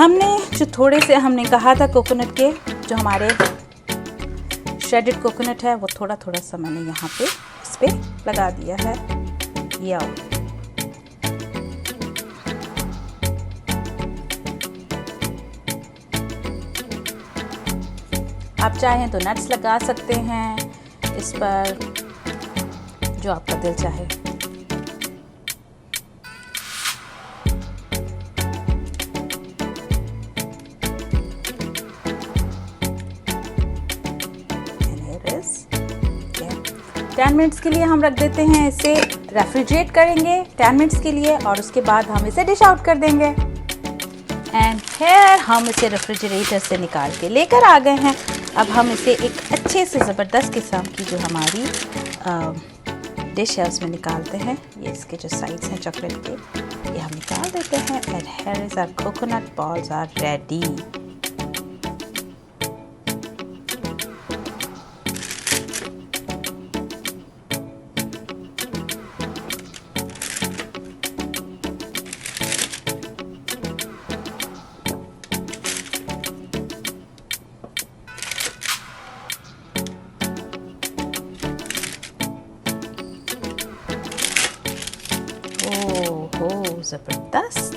हमने जो थोड़े से हमने कहा था कोकोनट के, जो हमारे श्रेडेड कोकोनट है, वो थोड़ा थोड़ा सा मैंने यहाँ पे इस पे लगा दिया है। ये आप चाहें तो नट्स लगा सकते हैं इस पर, जो आपका दिल चाहे। Yeah. 10 मिनट्स के लिए हम रख देते हैं इसे, रेफ्रिजरेट करेंगे 10 मिनट्स के लिए, और उसके बाद हम इसे डिश आउट कर देंगे। एंड फिर हम इसे रेफ्रिजरेटर से निकाल के लेकर आ गए हैं। अब हम इसे एक अच्छे से ज़बरदस्त किस्म की जो हमारी डिश है उसमें निकालते हैं। ये इसके जो साइड्स हैं चॉकलेट के, ये हम निकाल देते हैं। And here is our coconut balls are ready. Oh ज़बरदस्त।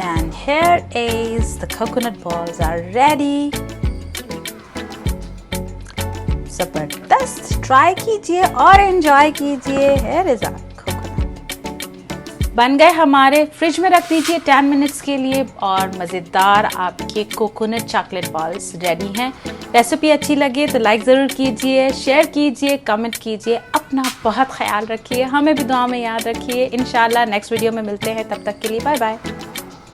And here is the coconut balls are ready. ज़बरदस्त, ट्राई कीजिए और एंजॉय कीजिए। Here is our बन गए हमारे। फ्रिज में रख दीजिए 10 मिनट्स के लिए और मज़ेदार आपके कोकोनट चॉकलेट बॉल्स रेडी हैं। रेसिपी अच्छी लगे तो लाइक ज़रूर कीजिए, शेयर कीजिए, कमेंट कीजिए। अपना बहुत ख्याल रखिए, हमें भी दुआ में याद रखिए। इंशाल्लाह नेक्स्ट वीडियो में मिलते हैं, तब तक के लिए बाय बाय।